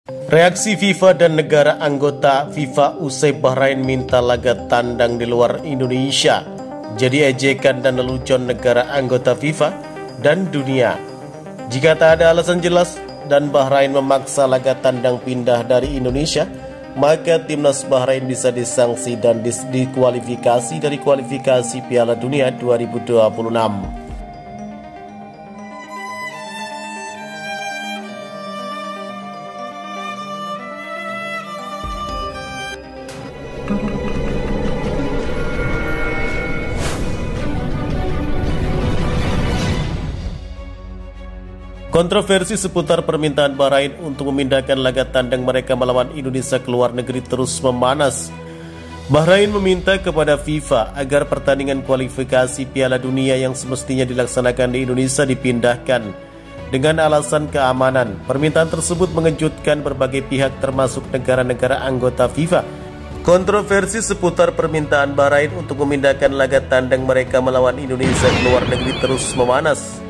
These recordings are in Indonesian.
Reaksi FIFA dan negara anggota FIFA usai Bahrain minta laga tandang di luar Indonesia jadi ejekan dan lelucon negara anggota FIFA dan dunia. Jika tak ada alasan jelas dan Bahrain memaksa laga tandang pindah dari Indonesia, maka timnas Bahrain bisa disanksi dan dikualifikasi dari kualifikasi Piala Dunia 2026. Kontroversi seputar permintaan Bahrain untuk memindahkan laga tandang mereka melawan Indonesia ke luar negeri terus memanas. Bahrain meminta kepada FIFA agar pertandingan kualifikasi Piala Dunia yang semestinya dilaksanakan di Indonesia dipindahkan dengan alasan keamanan. Permintaan tersebut mengejutkan berbagai pihak termasuk negara-negara anggota FIFA. Kontroversi seputar permintaan Bahrain untuk memindahkan laga tandang mereka melawan Indonesia ke luar negeri terus memanas.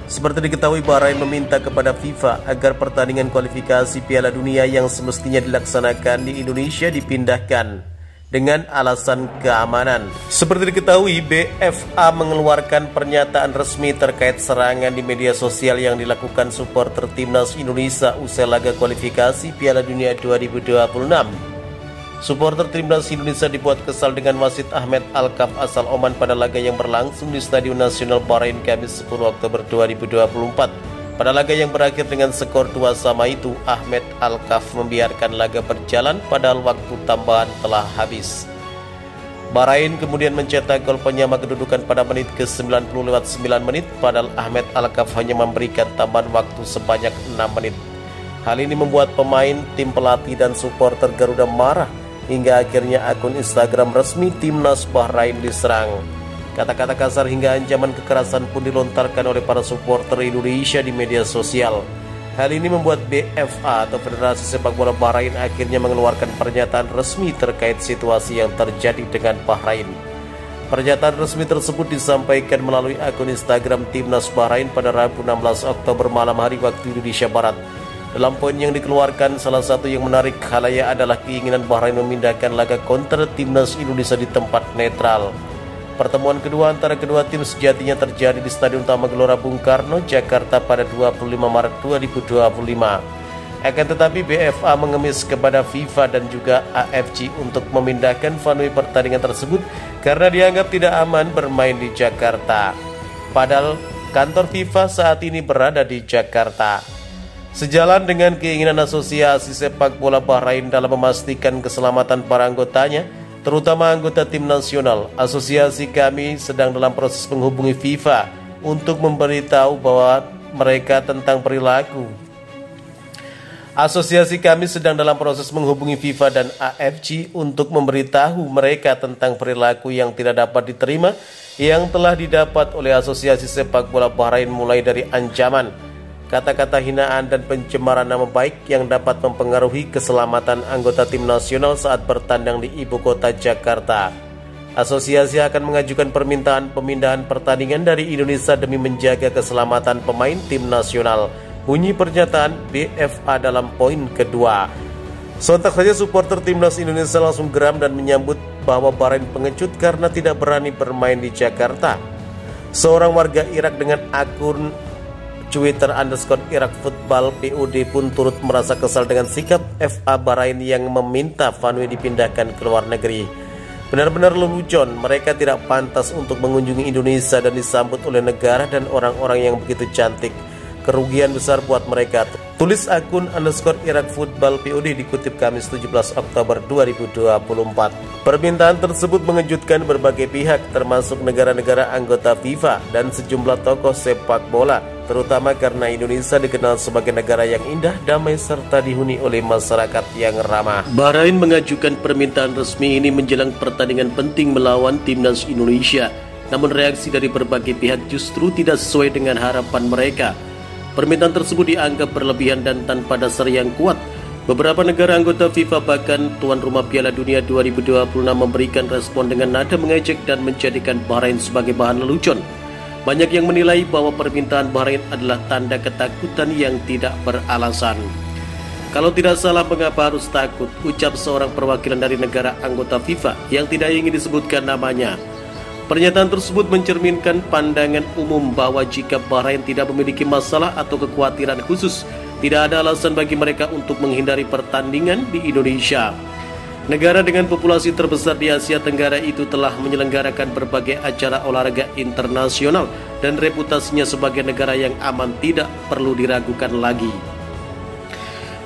Seperti diketahui, Bahrain meminta kepada FIFA agar pertandingan kualifikasi Piala Dunia yang semestinya dilaksanakan di Indonesia dipindahkan dengan alasan keamanan. Seperti diketahui, BFA mengeluarkan pernyataan resmi terkait serangan di media sosial yang dilakukan supporter timnas Indonesia usai laga kualifikasi Piala Dunia 2026. Supporter timnas Indonesia dibuat kesal dengan wasit Ahmed Alkaf asal Oman pada laga yang berlangsung di Stadion Nasional Bahrain Kamis 10 Oktober 2024. Pada laga yang berakhir dengan skor 2-2 itu, Ahmed Alkaf membiarkan laga berjalan padahal waktu tambahan telah habis. Bahrain kemudian mencetak gol penyama kedudukan pada menit ke-90 lewat 9 menit, padahal Ahmed Alkaf hanya memberikan tambahan waktu sebanyak 6 menit. Hal ini membuat pemain, tim pelatih, dan supporter Garuda marah, hingga akhirnya akun Instagram resmi timnas Bahrain diserang. Kata-kata kasar hingga ancaman kekerasan pun dilontarkan oleh para supporter Indonesia di media sosial. Hal ini membuat BFA atau Federasi Sepak Bola Bahrain akhirnya mengeluarkan pernyataan resmi terkait situasi yang terjadi dengan Bahrain. Pernyataan resmi tersebut disampaikan melalui akun Instagram timnas Bahrain pada Rabu 16 Oktober malam hari waktu Indonesia Barat. Dalam poin yang dikeluarkan, salah satu yang menarik khalayak adalah keinginan Bahrain memindahkan laga kontra timnas Indonesia di tempat netral. Pertemuan kedua antara kedua tim sejatinya terjadi di Stadion Utama Gelora Bung Karno, Jakarta pada 25 Maret 2025. Akan tetapi BFA mengemis kepada FIFA dan juga AFC untuk memindahkan venue pertandingan tersebut karena dianggap tidak aman bermain di Jakarta. Padahal kantor FIFA saat ini berada di Jakarta. Sejalan dengan keinginan Asosiasi Sepak Bola Bahrain dalam memastikan keselamatan para anggotanya, terutama anggota tim nasional, asosiasi kami sedang dalam proses menghubungi FIFA untuk memberitahu bahwa mereka tentang perilaku. Asosiasi kami sedang dalam proses menghubungi FIFA dan AFC untuk memberitahu mereka tentang perilaku yang tidak dapat diterima yang telah didapat oleh Asosiasi Sepak Bola Bahrain, mulai dari ancaman, kata-kata hinaan dan pencemaran nama baik yang dapat mempengaruhi keselamatan anggota tim nasional saat bertandang di ibu kota Jakarta. Asosiasi akan mengajukan permintaan pemindahan pertandingan dari Indonesia demi menjaga keselamatan pemain tim nasional, bunyi pernyataan BFA dalam poin kedua. Sontak saja supporter timnas Indonesia langsung geram dan menyambut bahwa Bahrain pengecut karena tidak berani bermain di Jakarta. Seorang warga Irak dengan akun Twitter _Irak Football POD pun turut merasa kesal dengan sikap FA Bahrain yang meminta venue dipindahkan ke luar negeri. Benar-benar lelucon, mereka tidak pantas untuk mengunjungi Indonesia dan disambut oleh negara dan orang-orang yang begitu cantik. Kerugian besar buat mereka, tulis akun _Irak Football POD dikutip Kamis 17 Oktober 2024. Permintaan tersebut mengejutkan berbagai pihak termasuk negara-negara anggota FIFA dan sejumlah tokoh sepak bola, terutama karena Indonesia dikenal sebagai negara yang indah, damai, serta dihuni oleh masyarakat yang ramah. Bahrain mengajukan permintaan resmi ini menjelang pertandingan penting melawan timnas Indonesia. Namun reaksi dari berbagai pihak justru tidak sesuai dengan harapan mereka. Permintaan tersebut dianggap berlebihan dan tanpa dasar yang kuat. Beberapa negara anggota FIFA bahkan tuan rumah Piala Dunia 2026 memberikan respon dengan nada mengejek dan menjadikan Bahrain sebagai bahan lelucon. Banyak yang menilai bahwa permintaan Bahrain adalah tanda ketakutan yang tidak beralasan. Kalau tidak salah, mengapa harus takut? Ucap seorang perwakilan dari negara anggota FIFA yang tidak ingin disebutkan namanya. Pernyataan tersebut mencerminkan pandangan umum bahwa jika Bahrain tidak memiliki masalah atau kekhawatiran khusus, tidak ada alasan bagi mereka untuk menghindari pertandingan di Indonesia. Negara dengan populasi terbesar di Asia Tenggara itu telah menyelenggarakan berbagai acara olahraga internasional dan reputasinya sebagai negara yang aman tidak perlu diragukan lagi.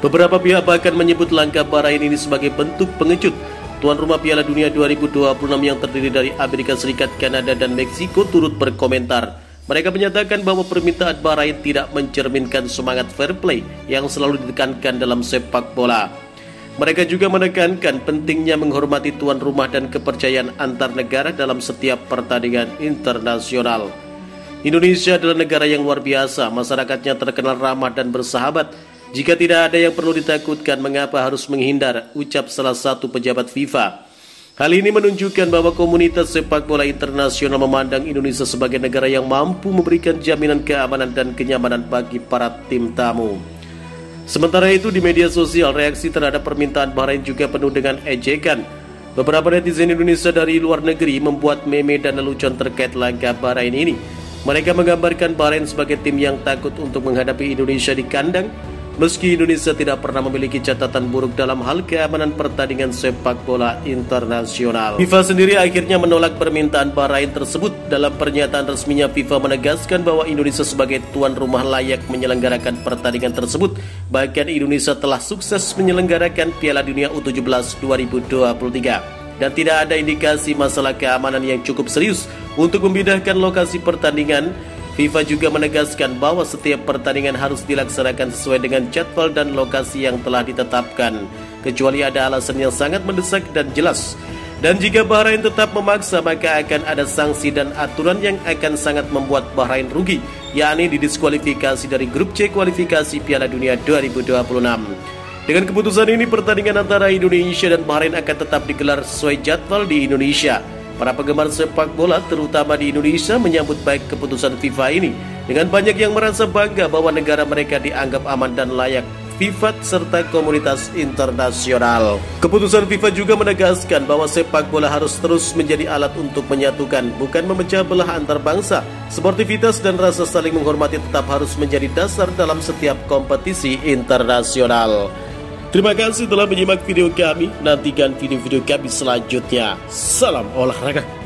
Beberapa pihak bahkan menyebut langkah Bahrain ini sebagai bentuk pengecut. Tuan rumah Piala Dunia 2026 yang terdiri dari Amerika Serikat, Kanada, dan Meksiko turut berkomentar. Mereka menyatakan bahwa permintaan Bahrain tidak mencerminkan semangat fair play yang selalu ditekankan dalam sepak bola. Mereka juga menekankan pentingnya menghormati tuan rumah dan kepercayaan antar negara dalam setiap pertandingan internasional. Indonesia adalah negara yang luar biasa, masyarakatnya terkenal ramah dan bersahabat. Jika tidak ada yang perlu ditakutkan, mengapa harus menghindar, ucap salah satu pejabat FIFA. Hal ini menunjukkan bahwa komunitas sepak bola internasional memandang Indonesia sebagai negara yang mampu memberikan jaminan keamanan dan kenyamanan bagi para tim tamu. Sementara itu, di media sosial, reaksi terhadap permintaan Bahrain juga penuh dengan ejekan. Beberapa netizen Indonesia dari luar negeri membuat meme dan lelucon terkait langkah Bahrain ini. Mereka menggambarkan Bahrain sebagai tim yang takut untuk menghadapi Indonesia di kandang, meski Indonesia tidak pernah memiliki catatan buruk dalam hal keamanan pertandingan sepak bola internasional. FIFA sendiri akhirnya menolak permintaan Bahrain tersebut. Dalam pernyataan resminya, FIFA menegaskan bahwa Indonesia sebagai tuan rumah layak menyelenggarakan pertandingan tersebut. Bahkan Indonesia telah sukses menyelenggarakan Piala Dunia U17 2023 dan tidak ada indikasi masalah keamanan yang cukup serius untuk memindahkan lokasi pertandingan. FIFA juga menegaskan bahwa setiap pertandingan harus dilaksanakan sesuai dengan jadwal dan lokasi yang telah ditetapkan, kecuali ada alasan yang sangat mendesak dan jelas. Dan jika Bahrain tetap memaksa, maka akan ada sanksi dan aturan yang akan sangat membuat Bahrain rugi, yakni didiskualifikasi dari grup C kualifikasi Piala Dunia 2026. Dengan keputusan ini, pertandingan antara Indonesia dan Bahrain akan tetap digelar sesuai jadwal di Indonesia. Para penggemar sepak bola, terutama di Indonesia, menyambut baik keputusan FIFA ini. Dengan banyak yang merasa bangga bahwa negara mereka dianggap aman dan layak FIFA serta komunitas internasional. Keputusan FIFA juga menegaskan bahwa sepak bola harus terus menjadi alat untuk menyatukan, bukan memecah belah antar bangsa. Sportivitas dan rasa saling menghormati tetap harus menjadi dasar dalam setiap kompetisi internasional. Terima kasih telah menyimak video kami. Nantikan video-video kami selanjutnya. Salam olahraga.